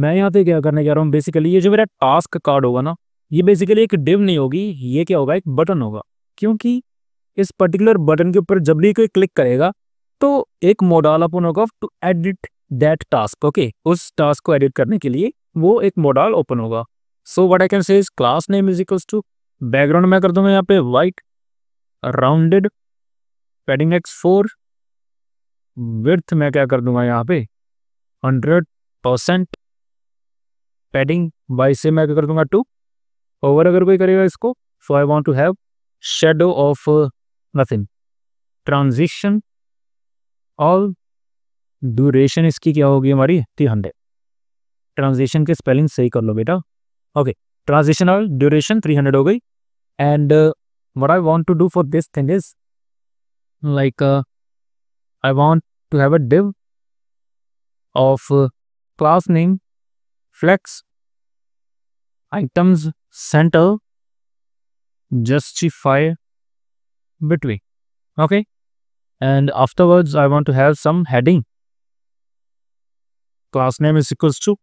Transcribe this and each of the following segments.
मैं यहाँ पे क्या करने जा रहा हूँ, बेसिकली ये जो मेरा टास्क कार्ड होगा ना, ये बेसिकली एक डिव नहीं होगी, ये क्या होगा, एक बटन होगा। क्योंकि इस पर्टिकुलर बटन के ऊपर जब भी कोई क्लिक करेगा तो एक मॉडल ओपन होगा to edit that task. Okay, उस टास्क को एडिट करने के लिए वो एक मॉडल ओपन होगा। So what I can say is class name is equals to, background मैं कर दूंगा यहाँ पे white, rounded, padding x4, width मैं क्या कर दूंगा यहाँ पे 100%, पैडिंग बाई से मैं क्या कर दूंगा 2। ओवर अगर कोई करेगा इसको, so I want to have shadow of nothing, transition all, duration इसकी क्या होगी हमारी 300। ट्रांजिशन के स्पेलिंग सही कर लो बेटा। ओके, ट्रांजिशन ऑल ड्यूरेशन 300 हो गई। And what I want to do for this thing is like I want to have a div of class name flex items center justify between. Okay, and afterwards I want to have some heading. Class name is equals to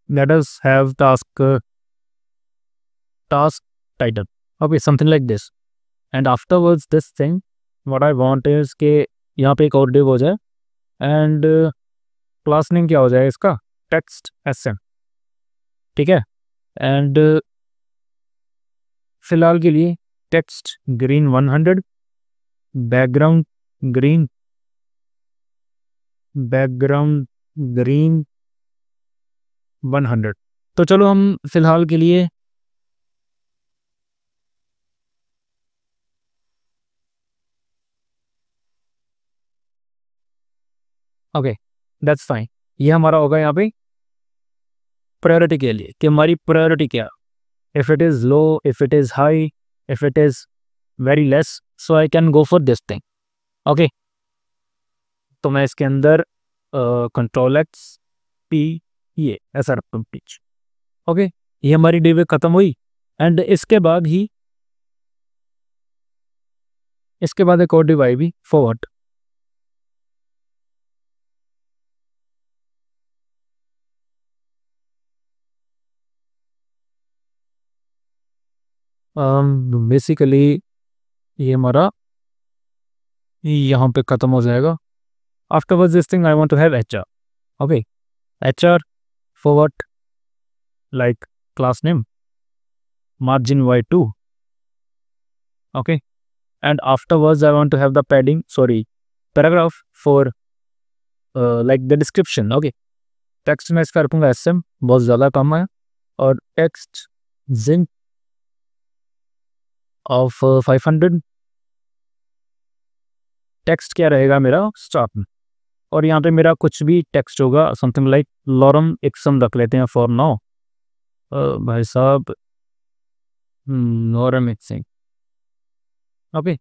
let us have task title. Okay, something like this. And afterwards this thing what I want is कि यहाँ पे एक और div हो जाए and class name क्या हो जाए इसका text sm, ठीक है। and फिलहाल के लिए text green 100, background green 100। तो चलो हम फिलहाल के लिए ओके दैट्स फाइन, ये हमारा होगा यहाँ पे प्रायोरिटी के लिए कि हमारी प्रायोरिटी क्या, if it is low, if it is high, if it is very less, so I can go for this thing. Okay, तो मैं इसके अंदर कंट्रोल एक्स पी ये ऐसा रखता हूँ पिच। ओके, ये हमारी डिव ख़त्म हुई। एंड इसके बाद एक और डिव आएगी फॉरवर्ड। बेसिकली ये हमारा यहाँ पे ख़त्म हो जाएगा। Afterwards this thing I want to have HR। Okay, HR forward like class name margin y2। okay, and afterwards I want to have the paragraph for like the description। okay, text में इसका रखूँगा sm, बहुत ज़्यादा कम है, और text zing of 500। Text क्या रहेगा मेरा स्टार्ट में, और यहाँ पे मेरा कुछ भी टेक्स्ट होगा समथिंग लाइक लॉरम एक्सम रख लेते हैं फॉर नाउ। भाई साहब लॉरम एक्सिंग। ओके,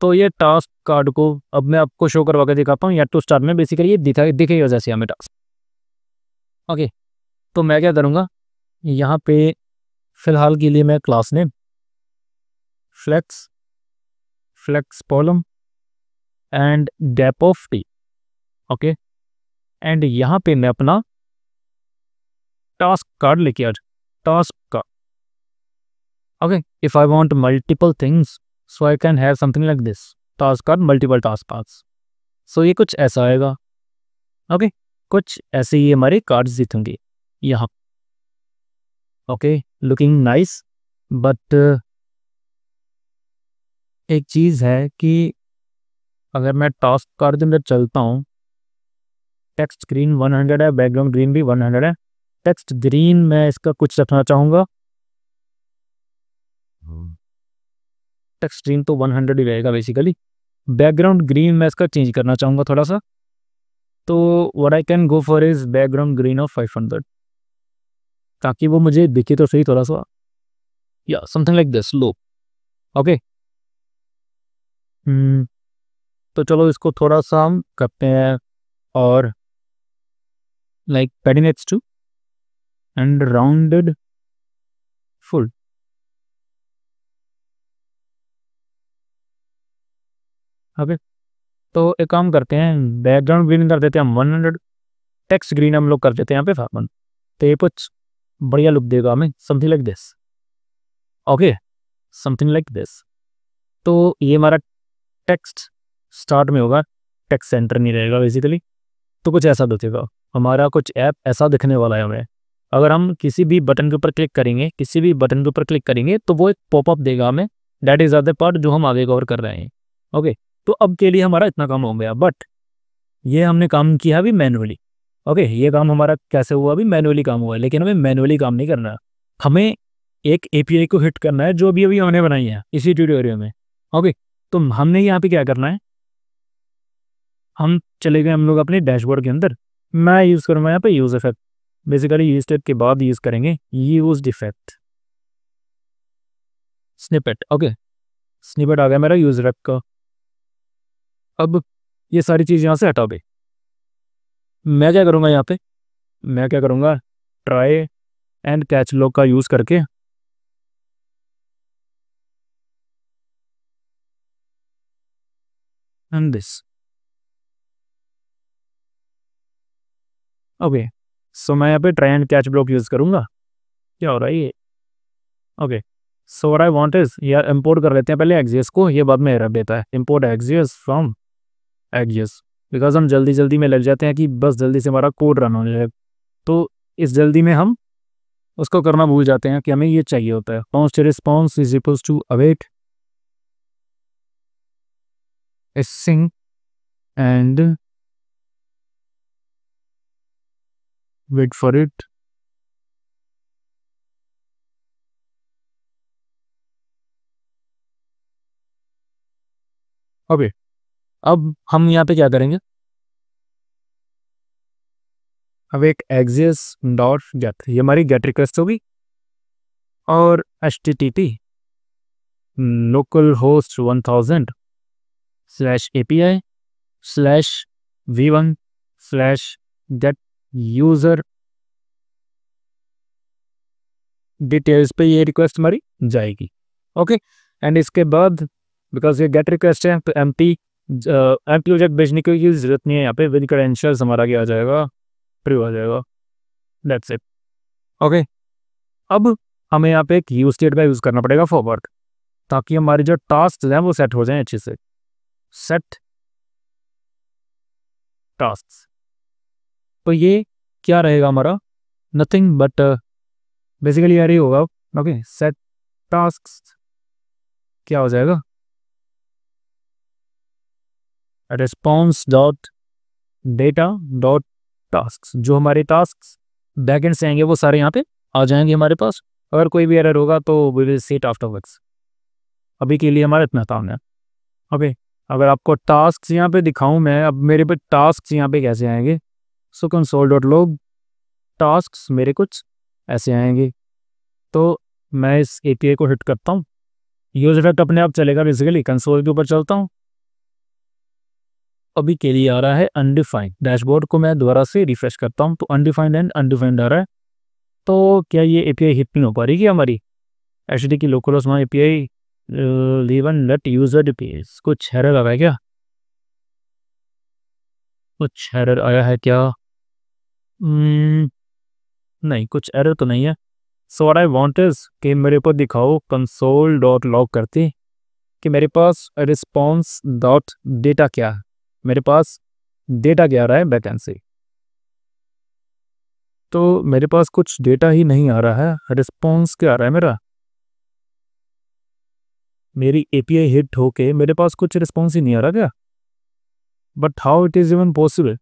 तो ये टास्क कार्ड को अब मैं आपको शो करवा के दिखाता हूँ। या टू स्टार्ट में बेसिकली ये दिखेगा जैसे हमें टास्क। ओके, तो मैं क्या करूँगा, यहाँ पे फिलहाल के लिए मैं class name flex column and depth of T. Okay, and यहाँ पे मैं अपना टास्क कार्ड लेके आ task card. Okay, if I want multiple things so I can have something like this, task card multiple task cards. So ये कुछ ऐसा आएगा। ओके, कुछ ऐसे ही हमारे कार्ड्स दिखेंगे यहाँ। ओके, लुकिंग नाइस, बट एक चीज़ है कि अगर मैं टास्क कार्ड के अंदर चलता हूँ, टेक्स्ट ग्रीन 100 है, बैकग्राउंड ग्रीन भी 100 है। टेक्स्ट ग्रीन मैं इसका कुछ रखना चाहूँगा, टेक्स्ट ग्रीन तो 100 ही रहेगा बेसिकली। बैकग्राउंड ग्रीन मैं इसका चेंज करना चाहूँगा थोड़ा सा, तो what I can go for is background green of 500, ताकि वो मुझे दिखे तो सही थोड़ा सा, या something like this low. Okay, तो चलो इसको थोड़ा सा हम करते हैं, और like padding x2 and rounded full. Okay, तो एक काम करते हैं, बैकग्राउंड ग्रीन कर देते हैं हम 100, टेक्स्ट ग्रीन हम लोग कर देते हैं यहाँ पे 500। तो ये कुछ बढ़िया लुक देगा हमें, something like this. Okay, something like this. तो ये हमारा टेक्स्ट स्टार्ट में होगा, टेक्स्ट सेंटर नहीं रहेगा बेसिकली। तो कुछ ऐसा दिखेगा, हमारा कुछ ऐप ऐसा दिखने वाला है हमें। अगर हम किसी भी बटन के ऊपर क्लिक करेंगे, किसी भी बटन के ऊपर क्लिक करेंगे तो वो एक पॉपअप देगा हमें। दैट इज अदर पार्ट जो हम आगे कवर कर रहे हैं। ओके, तो अब के लिए हमारा इतना काम हो गया, बट ये हमने काम किया अभी मैनुअली। ओके, ये काम हमारा कैसे हुआ, अभी मैनुअली काम हुआ है, लेकिन हमें मैनुअली काम नहीं करना है। हमें एक एपीआई को हिट करना है जो अभी अभी हमने बनाई है इसी ट्यूटोरियल में। ओके, तो हमने यहाँ पे क्या करना है, हम चले गए हम लोग अपने डैशबोर्ड के अंदर। मैं यूज़ करूँगा यहाँ पे use effect. Basically use state के बाद यूज़ करेंगे use effect snippet. Okay, snippet आ गया मेरा यूज इफेक्ट का। अब ये सारी चीज़ यहाँ से हटा दे। मैं क्या करूँगा यहाँ पे, मैं क्या करूँगा, ट्राई एंड कैच लॉक का यूज़ करके एंड दिस। ओके, सो मैं यहाँ पे try and catch block use करूँगा। क्या हो रहा है ये? Okay, so what I want is, यार इंपोर्ट कर लेते हैं पहले एक्सियस को, ये बाद में एरर देता है। इंपोर्ट एक्सियस फ्रॉम एक्सियस, बिकॉज हम जल्दी जल्दी में लग जाते हैं कि बस जल्दी से हमारा कोड रन हो जाए। तो इस जल्दी में हम उसको करना भूल जाते हैं कि हमें ये चाहिए होता है। Const response is equals to await sync and wait for it. Okay, अब हम यहाँ पे क्या करेंगे, अब एक एक्सियस डॉट गेट, ये हमारी गेट रिक्वेस्ट होगी, और http local host 1000 slash API slash v1 slash gate user details पे ये रिक्वेस्ट हमारी जाएगी। ओके, एंड इसके बाद बिकॉज ये गेट रिक्वेस्ट है तो एम्प्टी ऑब्जेक्ट भेजने की जरूरत नहीं है। यहाँ पे विद क्रेडेंशियल्स हमारा क्या आ जाएगा, प्रूव आ जाएगा। That's it. ओके, अब हमें यहाँ पे एक यूज स्टेट का यूज़ करना पड़ेगा फॉरवर्ड, ताकि हमारे जो टास्क हैं वो सेट हो जाएं अच्छे से। सेट टास्क, तो ये क्या रहेगा हमारा, नथिंग बट बेसिकली यार ही होगा। ओके, सेट टास्क क्या हो जाएगा, response dot data dot task. जो हमारे टास्क बैकएंड से आएंगे वो सारे यहाँ पे आ जाएंगे हमारे पास। अगर कोई भी एरर होगा तो we will see it afterwards. अभी के लिए हमारा इतना काम है। ओके, अगर आपको टास्क यहाँ पे दिखाऊं मैं, अब मेरे पे टास्क यहाँ पे कैसे आएंगे, सो कंसोल डॉट लॉग टास्क मेरे कुछ ऐसे आएंगे। तो मैं इस API को हिट करता हूँ, यूज इफेक्ट अपने आप चलेगा। बेसिकली कंसोल के ऊपर चलता हूँ, अभी के लिए आ रहा है अनडिफाइंड। डैशबोर्ड को मैं दोबारा से रिफ्रेश करता हूँ तो अनडिफाइंड एंड अनडिफाइंड आ रहा है। तो क्या ये API हिट नहीं हो पा रही कि हमारी HTTP की local host API leave and let user डिपेस, कुछ एरर आ रहा है क्या, कुछ एरर आया है क्या? नहीं, कुछ एरर तो नहीं है। सो व्हाट आई वांट इज कि मेरे को दिखाओ कंसोल डॉट लॉग करते कि मेरे पास रिस्पॉन्स डॉट डेटा क्या है, मेरे पास डेटा क्या आ रहा है बैकएंड से। तो मेरे पास कुछ डेटा ही नहीं आ रहा है, रिस्पॉन्स क्या आ रहा है मेरा, मेरी API हिट होके मेरे पास कुछ रिस्पॉन्स ही नहीं आ रहा क्या? But how it is even possible,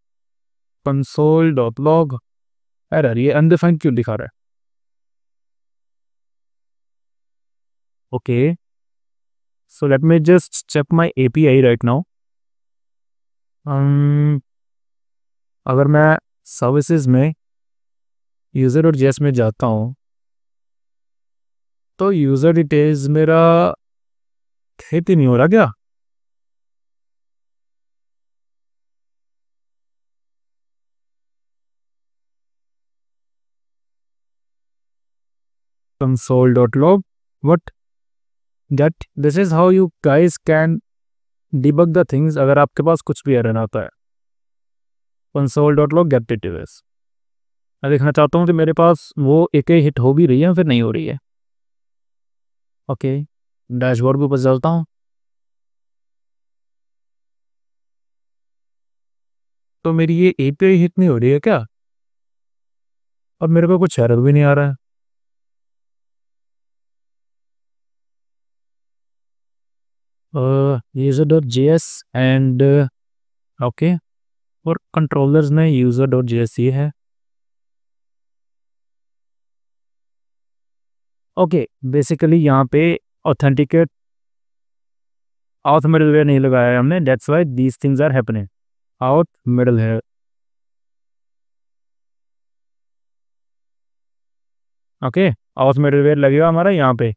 console dot log error, ये अनडिफाइंड क्यों दिखा रहा है? Okay, so let me just check my API right now. अगर मैं सर्विसेज में यूज़र और जेस में जाता हूँ तो यूज़र डिटेल्स मेरा खेती नहीं हो रहा क्या? console.log what that this is how you guys can debug the things अगर आपके पास कुछ भी एरर आता है। console.log get details। मैं देखना चाहता हूँ कि मेरे पास वो एक ही हिट हो भी रही है फिर नहीं हो रही है। ओके, डैशबोर्ड के ऊपर चलता हूँ तो मेरी ये API हिट नहीं हो रही है क्या? और मेरे को कुछ एरर भी नहीं आ रहा है। user.js एंड ओके, और कंट्रोलर्स में user.js ये है। ओके, बेसिकली यहाँ पे ऑथेंटिकेट आउट मिडलवेयर नहीं लगाया है हमने, that's why these things are happening. Auth middle है, ओके, आउट मिडलवेयर लगेगा हमारा यहाँ पे।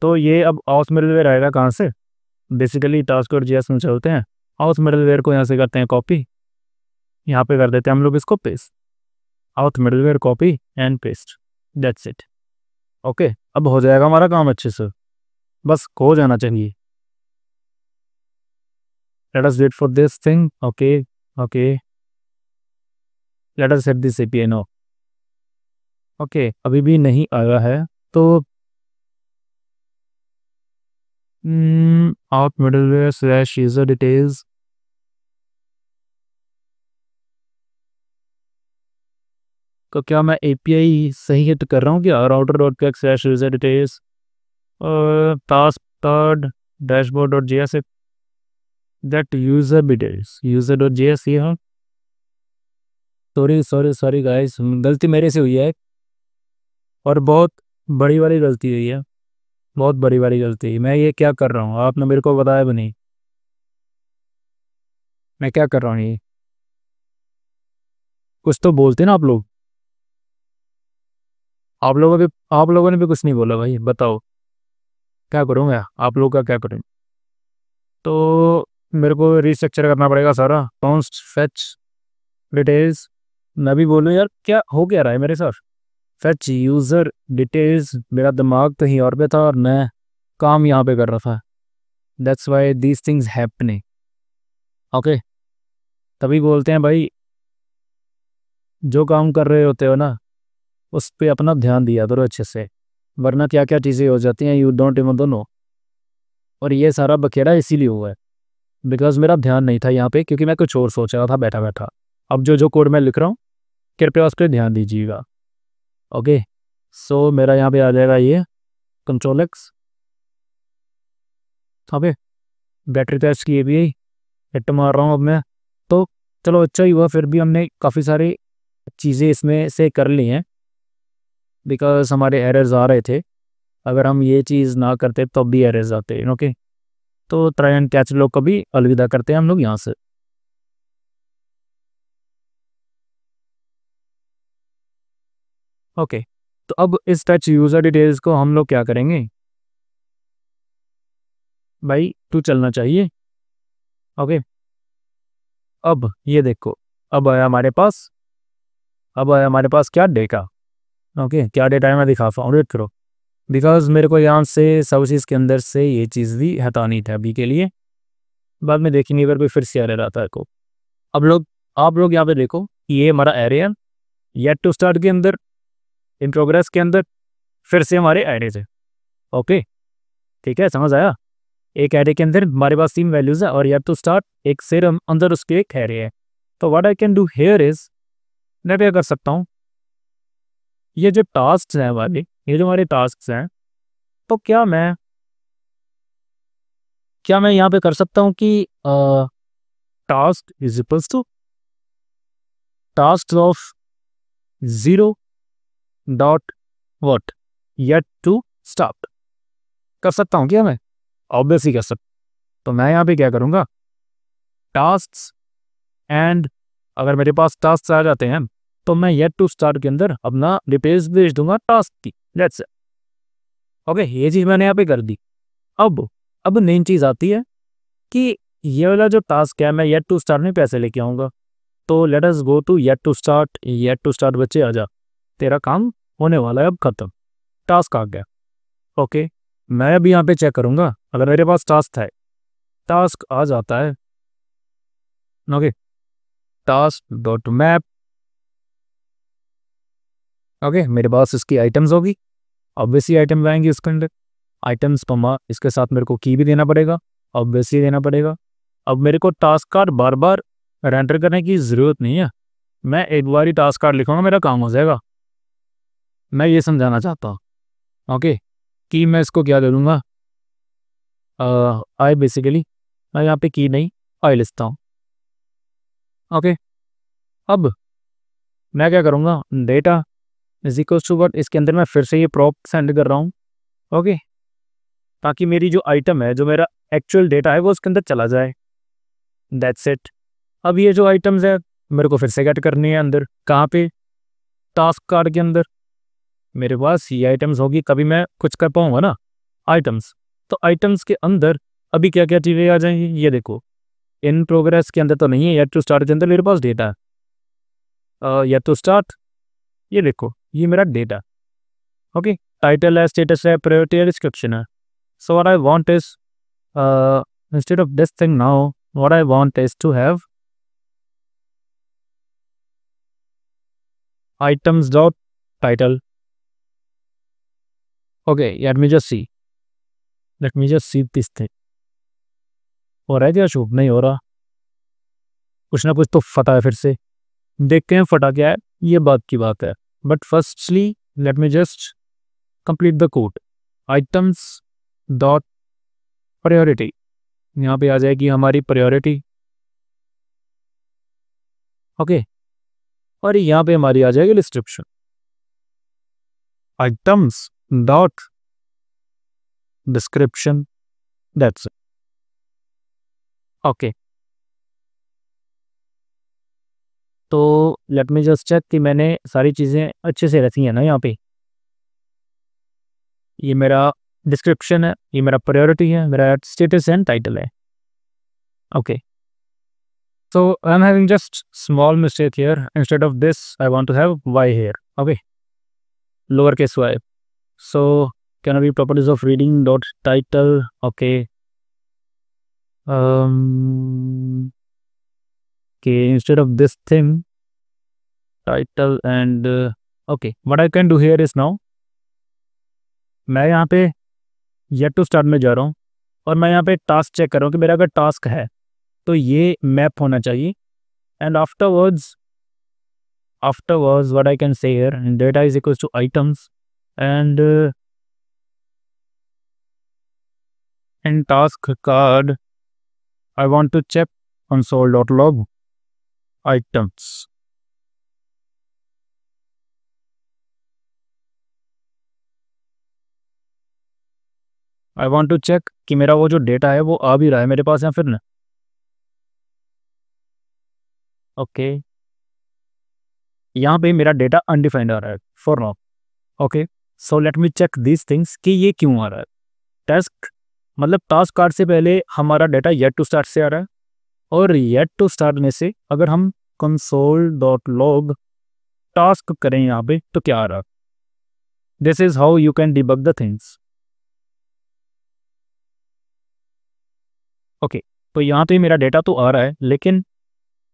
तो ये अब आउट मिडलवेयर आएगा कहाँ से? बेसिकली टास्क और जेएस में चलते हैं, आउट मिडलवेयर को यहाँ से करते हैं कॉपी, यहाँ पे कर देते हैं हम लोग इसको paste. Out middleware copy and paste, that's it. Okay, अब हो जाएगा हमारा काम अच्छे से, बस हो जाना चाहिए। Let us wait for this thing. Okay okay, let us set this API now. Okay, अभी भी नहीं आया है तो out middleware slash user details, तो क्या मैं API सही हिट कर रहा हूँ क्या? Router dot cake slash user details task third dashboard dot JS that user details user dot JS ये हाँ। सॉरी सॉरी सॉरी गाइस, गलती मेरे से हुई है और बहुत बड़ी वाली गलती हुई है, बहुत बड़ी वाली गलती। मैं ये क्या कर रहा हूँ आपने मेरे को बताया भी नहीं, मैं क्या कर रहा हूँ ये? कुछ तो बोलते ना आप लोग, आप लोगों ने भी कुछ नहीं बोला भाई, बताओ क्या करूँ मैं, आप लोग का क्या करूँ? तो मेरे को रिस्ट्रक्चर करना पड़ेगा सारा, कॉन्स्ट फेच डिटेल्स। मैं भी बोलूँ यार क्या हो क्या रहा है मेरे साथ? फेच यूज़र डिटेल्स, मेरा दिमाग कहीं और पे था और मैं काम यहाँ पे कर रहा था, that's why these things happening. Okay, तभी बोलते हैं भाई जो काम कर रहे होते हो ना उस पे अपना ध्यान दिया करो अच्छे से, वरना क्या क्या चीज़ें हो जाती हैं यू डोंट इवन नो। और ये सारा बखेड़ा इसीलिए हुआ है बिकॉज मेरा ध्यान नहीं था यहाँ पे, क्योंकि मैं कुछ और सोच रहा था बैठा बैठा। अब जो जो कोड मैं लिख रहा हूँ कृपया उस पर ध्यान दीजिएगा। ओके, सो मेरा यहाँ पे आ जाएगा ये control X. Okay, battery test की API हिट मार रहा हूँ अब मैं। तो चलो अच्छा ही हुआ, फिर भी हमने काफ़ी सारी चीज़ें इसमें से कर ली हैं बिकॉज हमारे एरर्स आ रहे थे। अगर हम ये चीज़ ना करते तब भी एरर्स आते हैं। ओके, तो ट्राई एंड कैच लोग को भी अलविदा करते हैं हम लोग यहाँ से। ओके, तो अब इस टच यूज़र डिटेल्स को हम लोग क्या करेंगे भाई, टू चलना चाहिए। ओके, अब ये देखो, अब आया हमारे पास, अब आया हमारे पास क्या डेटा। ओके, क्या डेटा है मैं दिखाता हूँ, वेट करो बिकॉज मेरे को यहाँ से सब चीज़ के अंदर से ये चीज़ भी हटानी थी अभी के लिए, बाद में देखेंगे अगर कोई फिर से एरर आता है को। अब लोग आप लोग यहाँ पे देखो, ये हमारा एरे है, येट टू स्टार्ट के अंदर, इन प्रोग्रेस के अंदर फिर से हमारे एरे थे। ओके, ठीक है, समझ आया? एक एरे के अंदर हमारे पास 3 वैल्यूज़ है और येट टू स्टार्ट एक सिरम अंदर उसके एक एरे है। तो what I can do here is, मैं क्या कर सकता हूँ, ये जो टास्क हैं हमारे, ये जो हमारे टास्क हैं, तो क्या मैं यहाँ पे कर सकता हूँ कि task is equals to task of 0 dot what yet to start, कर सकता हूँ क्या मैं? ऑब्वियसली कर सकता। तो मैं यहाँ पे क्या करूँगा, टास्क एंड अगर मेरे पास टास्क आ जाते हैं तो मैं येट टू स्टार्ट के अंदर अपना डिटेल्स भेज दूंगा टास्क की, लेट्स से। ओके, ये चीज़ मैंने यहाँ पे कर दी। अब मेन चीज़ आती है कि ये वाला जो टास्क है मैं येट टू स्टार्ट में पैसे लेके आऊँगा। तो let us go to yet to start बच्चे आजा, तेरा काम होने वाला है अब ख़त्म, टास्क आ गया। ओके, मैं अभी यहाँ पे चेक करूँगा, अगर मेरे पास टास्क है टास्क आ जाता है। Okay, task dot map. Okay, मेरे पास इसकी आइटम्स होगी, ऑब्वियसली आइटम आएंगे इसके अंदर, आइटम्स पमा, इसके साथ मेरे को की भी देना पड़ेगा, ऑब्वियसली देना पड़ेगा। अब मेरे को टास्क कार्ड बार बार रेंडर करने की ज़रूरत नहीं है, मैं एक बार ही टास्क कार्ड लिखूँगा, मेरा काम हो जाएगा। मैं ये समझाना चाहता हूँ। ओके, कि मैं इसको क्या दे दूँगा, आई बेसिकली, मैं यहाँ पे की नहीं आई लिखता हूँ। ओके, अब मैं क्या करूँगा, data is equals to what, इसके अंदर मैं फिर से ये प्रॉप सेंड कर रहा हूँ। ओके, ताकि मेरी जो आइटम है, जो मेरा एक्चुअल डेटा है, वो उसके अंदर चला जाए। That's it. अब ये जो आइटम्स है मेरे को फिर से गेट करनी है अंदर, कहाँ पे, टास्क कार्ड के अंदर। मेरे पास ये आइटम्स होगी, कभी मैं कुछ कर पाऊँगा ना, आइटम्स। तो आइटम्स के अंदर अभी क्या क्या चीज़ें आ जाएंगी, ये देखो, इन प्रोग्रेस के अंदर तो नहीं है, येट टू स्टार्ट के अंदर मेरे पास डेटा है, येट टू स्टार्ट, ये देखो, ये मेरा डेटा। ओके, टाइटल है, स्टेटस है, प्रायोरिटी है, डिस्क्रिप्शन है। सो what I want is, instead of this thing now, what I want is to have items dot title. Okay, let me just see this thing. हो रहा है क्या shoot, नहीं हो रहा, कुछ ना कुछ तो फटा है फिर से, देखते हैं फटा क्या है, ये बात की बात है। But firstly late me just complete the code. Items dot priority, यहाँ पे आ जाएगी हमारी प्रायोरिटी। ओके, और यहाँ पे हमारी आ जाएगी description. Items dot description, that's it. Okay, तो लेट मी जस्ट चेक कि मैंने सारी चीज़ें अच्छे से रखी हैं ना यहाँ पे। ये मेरा डिस्क्रिप्शन है, ये मेरा प्रायोरिटी है, मेरा स्टेटस एंड टाइटल है। Okay, so I'm having just small mistake here. Instead of this I want to have y here. Okay, lowercase y. So can I be properties of reading dot title. Okay, okay, instead of this thing, title and okay, what I can do here is now, मैं यहाँ पे yet to start में जा रहा हूँ और मैं यहाँ पे टास्क चेक कर रहा हूँ कि मेरा अगर टास्क है तो ये मैप होना चाहिए। And afterwards what I can say here, data is equals to items and in task card I want to check console.log items. I want to check कि मेरा वो जो डेटा है वो आ भी रहा है मेरे पास या फिर ना। ओके, यहाँ पे मेरा डेटा अनडिफाइंड आ रहा है for now. Okay, so let me check these things कि ये क्यों आ रहा है। टास्क मतलब टास्क कार्ड से पहले हमारा डेटा येट टू स्टार्ट से आ रहा है, और येट टू स्टार्ट में से अगर हम console.log टास्क करें यहाँ पे तो क्या आ रहा है। This is how you can debug the things. Okay, तो यहाँ पे मेरा डेटा तो आ रहा है, लेकिन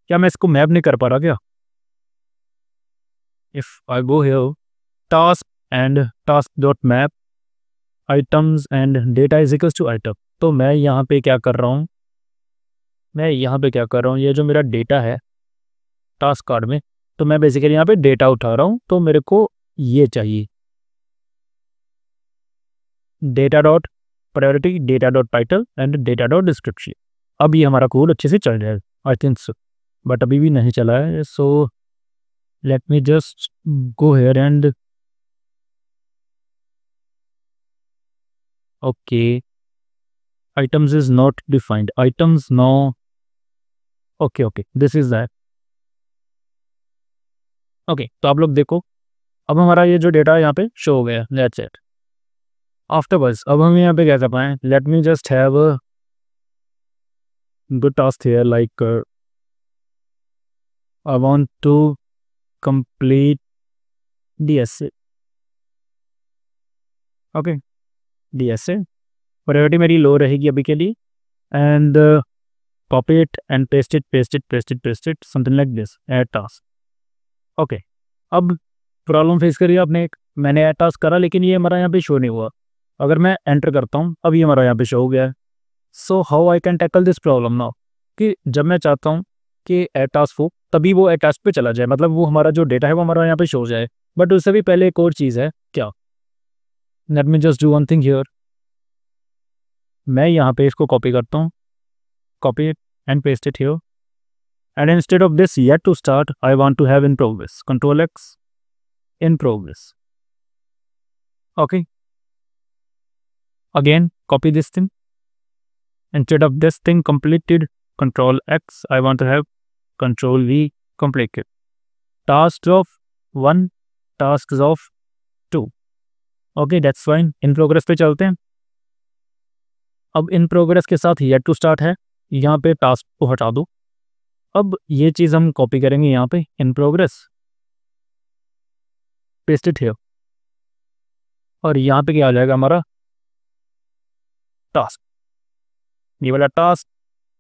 क्या मैं इसको मैप नहीं कर पा रहा क्या। If I go here task and task dot map items and data is equals to item, तो मैं यहाँ पे क्या कर रहा हूँ, ये जो मेरा डेटा है टास्क कार्ड में, तो मैं बेसिकली यहाँ पे डेटा उठा रहा हूँ, तो मेरे को ये चाहिए data dot priority, data dot title and data dot description. अब ये हमारा कोड अच्छे से चल जाएगा आई थिंक सो, बट अभी भी नहीं चला है। So let me just go hair and okay, items is not defined, items no, okay, this is that। Okay, तो आप लोग देखो अब हमारा ये जो डेटा यहाँ पे शो हो गया, दैट्स इट। आफ्टरवर्ड्स अब हम यहाँ पे क्या कर पाएँ, let me just have a good task here, like I want to complete DSA। Okay, DSA priority मेरी लो रहेगी अभी के लिए, and copy it and paste it, something like this, add task. Okay, अब प्रॉब्लम फेस करिए आपने एक, मैंने ऐड टास्क करा लेकिन ये हमारा यहाँ पे शो नहीं हुआ। अगर मैं एंटर करता हूँ, अब ये हमारा यहाँ पे शो हो गया है। सो how I can tackle this problem now, कि जब मैं चाहता हूँ कि ऐड टास्क हो तभी वो ऐड टास्क पे चला जाए, मतलब वो हमारा जो डेटा है वो हमारा यहाँ पे शो हो जाए। बट उससे भी पहले एक और चीज़ है, क्या? Late me just do one thing here. मैं यहाँ पे इसको कॉपी करता हूँ, copy it and paste it here, and instead of this yet to start I want to have in progress, control X, in progress. Okay, again copy this thing, instead of this thing completed, control X, I want to have control V, completed. Tasks of 1, tasks of 2. Okay, that's fine. in progress पे चलते हैं। अब in progress के साथ yet to start है, यहाँ पे task को हटा दो। अब ये चीज़ हम कॉपी करेंगे यहाँ पे, in progress, paste it here, और यहाँ पे क्या आ जाएगा हमारा टास्क, ये वाला टास्क,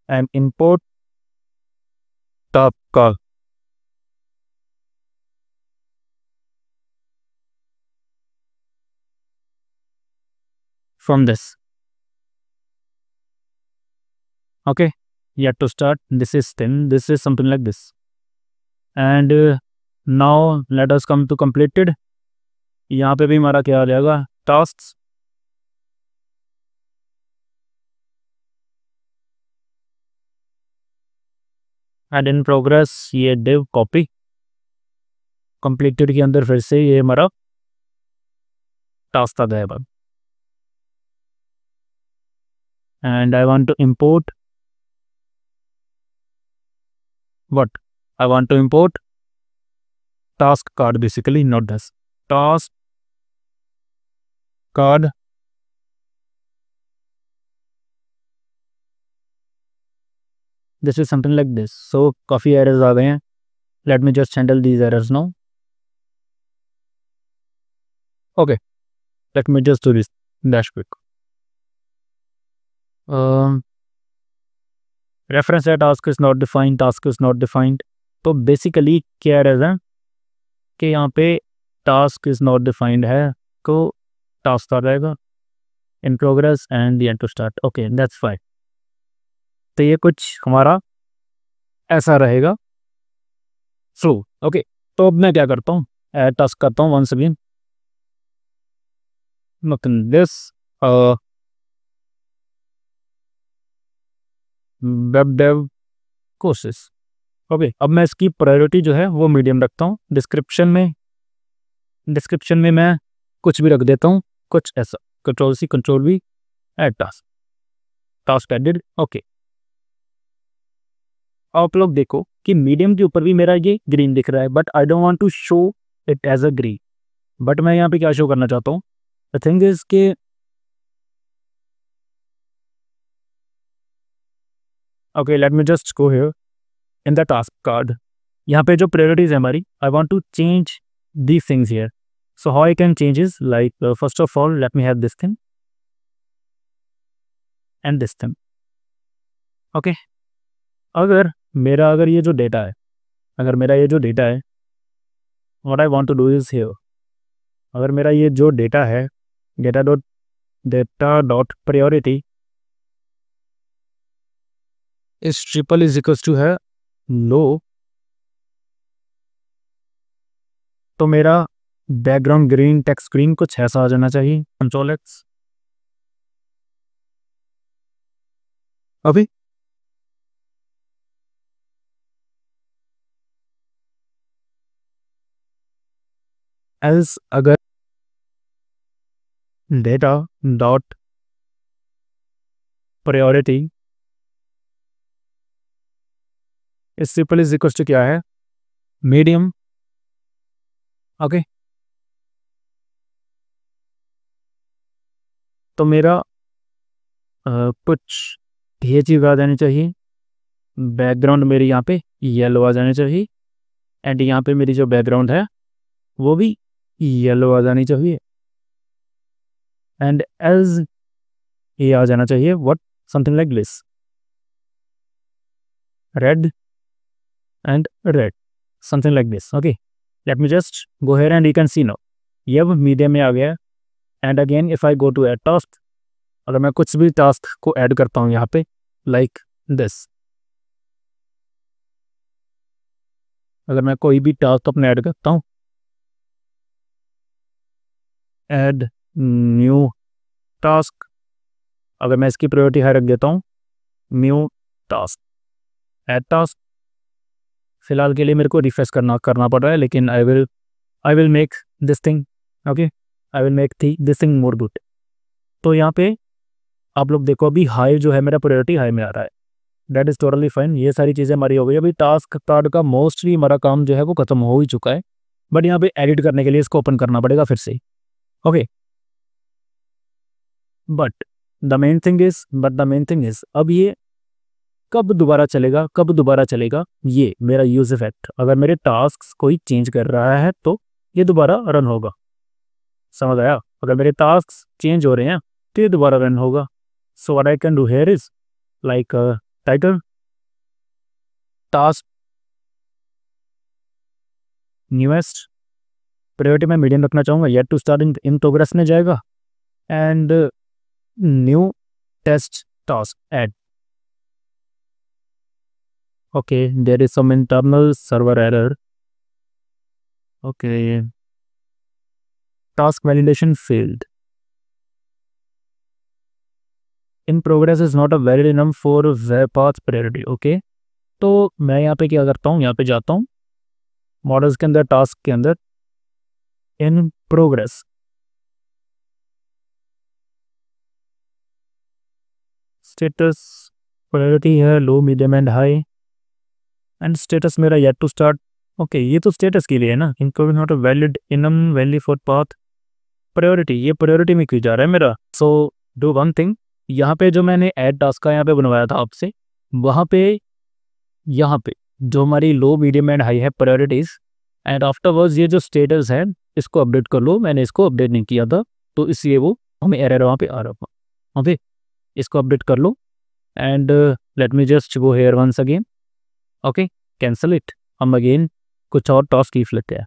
एंड इंपोर्ट टास्क का from this. Okay, yet to start, this is 10, this is something like this, and now let us come to completed। यहाँ पे भी हमारा क्या आ जाएगा, टास्क, एंड इन प्रोग्रेस ये डिव कॉपी, कंप्लीटेड के अंदर फिर से ये हमारा टास्क आ जाएगा, and I want to import what I want to import task card, basically not this task card, this is something like this। so काफ़ी errors आ गए हैं, let me just handle these errors now। okay, let me just do this dash quick। reference है task is not defined, task is not defined। तो basically क्या errors है कि यहाँ पे task is not defined है, तो task आ जाएगा in progress and the end to start। okay, that's fine। तो ये कुछ हमारा ऐसा रहेगा फ्लो। ओके, तो अब मैं क्या करता हूँ, ऐड टास्क करता हूँ once again, nothing this web dev courses. Okay, अब मैं इसकी प्रायोरिटी जो है वो मीडियम रखता हूँ। डिस्क्रिप्शन में मैं कुछ भी रख देता हूँ, कुछ ऐसा, control C control V, add task added. Okay, आप लोग देखो कि मीडियम के ऊपर भी मेरा ये ग्रीन दिख रहा है, but I don't want to show it as a green. But मैं यहाँ पे क्या शो करना चाहता हूँ, द थिंग इज के okay, let me just go here in the task card. यहाँ पे जो प्रायोरिटीज है हमारी, I want to change these things here. So how I can change is like, first of all let me have this thing and this thing. Okay, अगर ये जो data है, what I want to do is here, अगर मेरा ये जो data है, data dot priority is triple is equals to है लो, तो मेरा बैकग्राउंड ग्रीन, टेक्स्ट ग्रीन कुछ ऐसा आ जाना चाहिए, कंट्रोल एक्स। अभी एल्स अगर data dot priority is triple is equals to क्या है, मीडियम। ओके, तो मेरा कुछ ये चीज़ आ जानी चाहिए, बैकग्राउंड मेरी यहाँ पे येलो आ जानी चाहिए, एंड यहाँ पे मेरी जो बैकग्राउंड है वो भी येलो आ जानी चाहिए, एंड एज ये आ जाना चाहिए what, something like this. red and red, something like this. Okay, let me just go here and you can see now ये अब मीडियम में आ गया है. And again if I go to add task, अगर मैं कुछ भी टास्क को ऐड करता हूँ यहाँ पे लाइक दिस, अगर मैं कोई भी टास्क अपने ऐड करता हूँ, ऐड न्यू टास्क, अगर मैं इसकी प्रायोरिटी हाई रख देता हूँ, न्यू टास्क, ऐड टास्क, फिलहाल के लिए मेरे को रिफ्रेश करना पड़ रहा है, लेकिन I will make this thing, okay, I will make this thing more good. तो यहाँ पे आप लोग देखो अभी हाई जो है मेरा प्रायोरिटी हाई में आ रहा है. That is totally fine. ये सारी चीज़ें हमारी हो गई. अभी टास्क कार्ड का मोस्टली हमारा काम जो है वो खत्म हो ही चुका है, बट यहाँ पे एडिट करने के लिए इसको ओपन करना पड़ेगा फिर से. Okay, but the main thing is अब ये कब दोबारा चलेगा ये मेरा यूज इफेक्ट. अगर मेरे टास्क कोई चेंज कर रहा है तो ये दोबारा रन होगा. समझ आया? अगर मेरे टास्क चेंज हो रहे हैं तो ये दोबारा रन होगा. So what I can do here is like title task newest, priority मैं मीडियम रखना चाहूँगा, yet to start in progress में जाएगा, and new test task add. Okay, there is some internal server error. Okay, task validation failed. In progress is not a valid enough for web path priority. Okay, तो मैं यहाँ पे क्या करता हूँ, यहाँ पे जाता हूँ मॉडल्स के अंदर, टास्क के अंदर, इन प्रोग्रेस, स्टेटस प्रायोरिटी है low, medium and high, and status मेरा येट टू स्टार्ट. ओके, ये तो स्टेटस के लिए है ना. इनको not valid enum value for path priority, ये प्रायोरिटी में क्यों जा रहा है मेरा. सो डू वन थिंग, यहाँ पे जो मैंने ऐड टास्क का यहाँ पे बनवाया था आपसे, वहाँ पे यहाँ पे जो हमारी लो, मीडियम एंड हाई है प्रायोरिटीज़, एंड आफ्टरवर्ड्स ये जो स्टेटस है इसको अपडेट कर लो. मैंने इसको अपडेट नहीं किया था तो इसलिए वो हमें एरर वहाँ पे आ रहा था. ओके, इसको अपडेट कर लो, and let me just go here once again. Okay, cancel it. हम अगेन कुछ और टास्क की लेते हैं.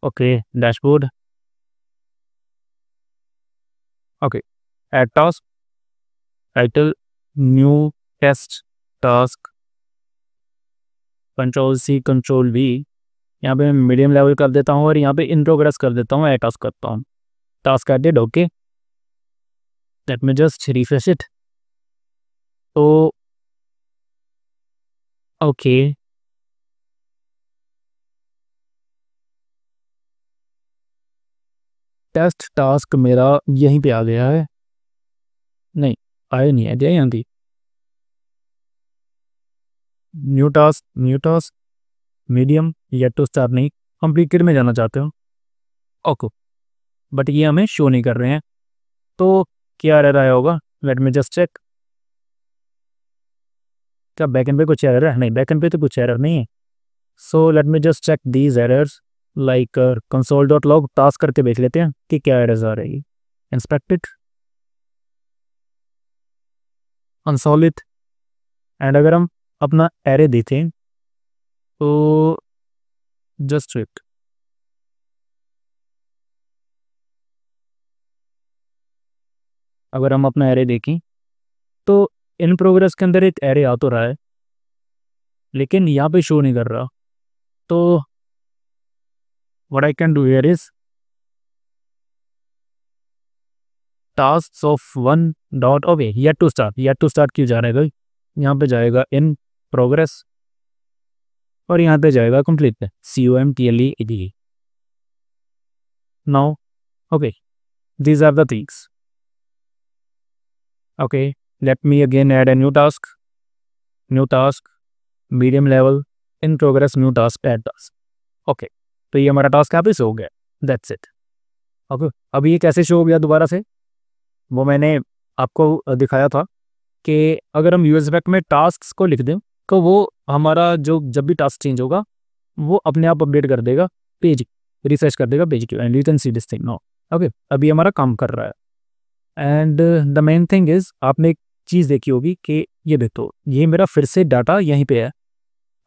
Okay, dashboard. Okay, add task, title new test task, Ctrl+C Ctrl+V. यहाँ पे मैं मीडियम लेवल कर देता हूँ और यहाँ पे इन प्रोग्रेस कर देता हूँ, ऐड टास्क करता हूँ. Task added. Okay, let me just refresh it. तो ओके, टेस्ट टास्क मेरा यहीं पे आ गया है. नहीं, आया नहीं है, यहाँ थी new task medium, yet to start नहीं, कंप्लीटेड में जाना चाहते हो. ओके, बट ये हमें शो नहीं कर रहे हैं, तो क्या एरर आया होगा. Let me just check. क्या बैकएंड पे कुछ एरर है? नहीं, बैकएंड पे तो कुछ एरर नहीं है. So let me just check these errors like console.log. Task करके देख लेते हैं कि क्या एरर्स आ रही है. Inspect it, console it, and अगर हम अपना एरे देखें तो जस्ट इट, अगर हम अपना एरे देखें तो इन प्रोग्रेस के अंदर एक एरे आ तो रहा है लेकिन यहाँ पे शो नहीं कर रहा. तो what I can do here is task of one dot. Okay, yet to start क्यों जा रहा है भाई. यहाँ पे जाएगा इन प्रोग्रेस और यहाँ पे जाएगा कंप्लीट पे, COMPLED. Now okay, these are the things. Okay, let me again add a new task, medium level, in progress, new task, add task. Okay, तो ये हमारा टास्क यहाँ पे शो हो गया. That's it. ओके, अब ये कैसे शो हो गया दोबारा से, वो मैंने आपको दिखाया था कि अगर हम यूएस बैक में टास्क को लिख दें तो वो हमारा जो जब भी टास्क चेंज होगा वो अपने आप अपडेट कर देगा पेज, रिफ्रेश कर देगा पेज को, and you can see this thing now. Okay, अभी हमारा काम कर रहा है. And the main thing is आपने एक चीज़ देखी होगी कि ये देखो ये मेरा फिर से डाटा यहीं पे है.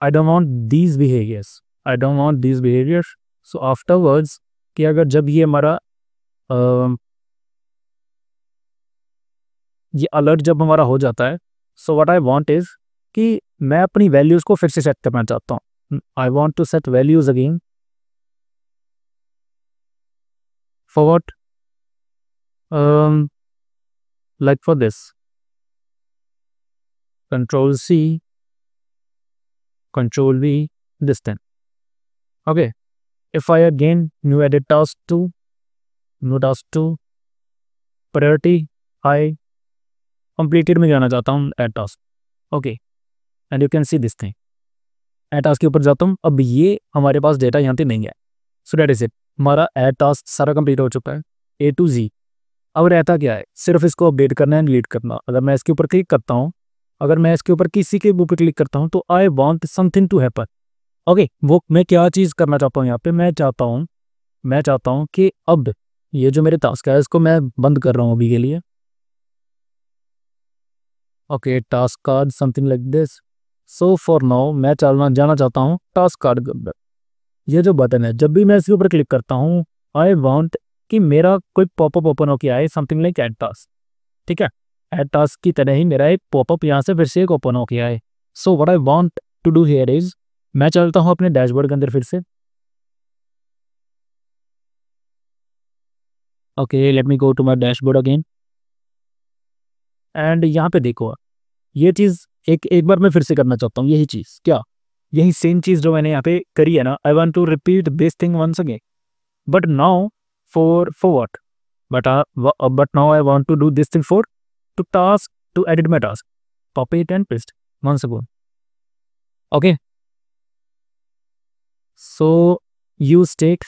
आई don't want these behaviours, I don't want these behaviours. So afterwards कि अगर जब ये हमारा ये अलर्ट जब हमारा हो जाता है, सो व्हाट आई वांट इज़ कि मैं अपनी वैल्यूज़ को फिर से सेट करना चाहता हूँ. I want to set values again. For what? like for this, control C, control V, this thing. Okay, if I again new edit task 2, new task 2, priority high, completed में जाना चाहता हूँ add task. Okay, and you can see this thing. add task के ऊपर जाता हूँ. अब ये हमारे पास डेटा यहाँ पे नहीं है. So that is it. हमारा add task सारा कंप्लीट हो चुका है A to Z. अब रहता क्या है, सिर्फ इसको अपडेट करना है, डिलीट करना. अगर मैं इसके ऊपर क्लिक करता हूँ, अगर मैं इसके ऊपर किसी के ऊपर क्लिक करता हूँ तो I want something to happen. Okay, वो मैं क्या चीज़ करना चाहता हूँ यहाँ पे, मैं चाहता हूँ कि अब ये जो मेरे टास्क है इसको मैं बंद कर रहा हूँ अभी के लिए. Okay, task card something like this. So for now मैं जाना चाहता हूँ टास्क कार्ड के अंदर. ये जो बटन है जब भी मैं इसके ऊपर क्लिक करता हूँ, आई वांट कि मेरा कोई पॉपअप ओपन हो के आए, समथिंग लाइक ऐड टास्क. ठीक है, ऐड टास्क की तरह ही मेरा एक पॉपअप यहाँ से फिर से एक ओपन हो के आए. So what I want to do here is, मैं चलता हूँ अपने डैशबोर्ड के अंदर फिर से. Okay, let me go to my dashboard again. And यहाँ पे देखो ये चीज़ एक बार मैं फिर से करना चाहता हूँ. यही चीज़ क्या, यही सेम चीज़ जो मैंने यहाँ पे करी है ना, I want to repeat this thing once again. But now for what? But now I want to do this thing for to edit my task. Copy it and paste once again. Okay. So use state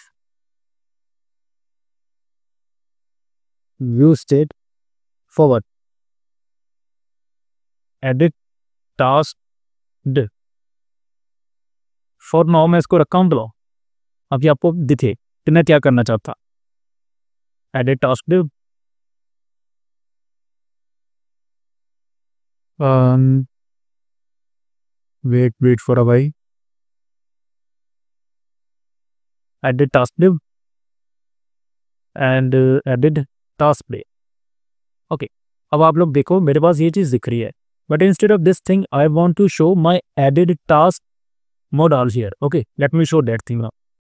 forward. Edit task d. For now मैं इसको रखा हूँ below. अभी आपको दिखे कि मैं क्या करना चाहता. Edit task div. Wait for a while. Edit task div and edit task play. Okay, अब आप लोग देखो मेरे पास ये चीज़ दिख रही है. But instead of this thing, I want to show my added task mode also here. Okay, let me show that thing now.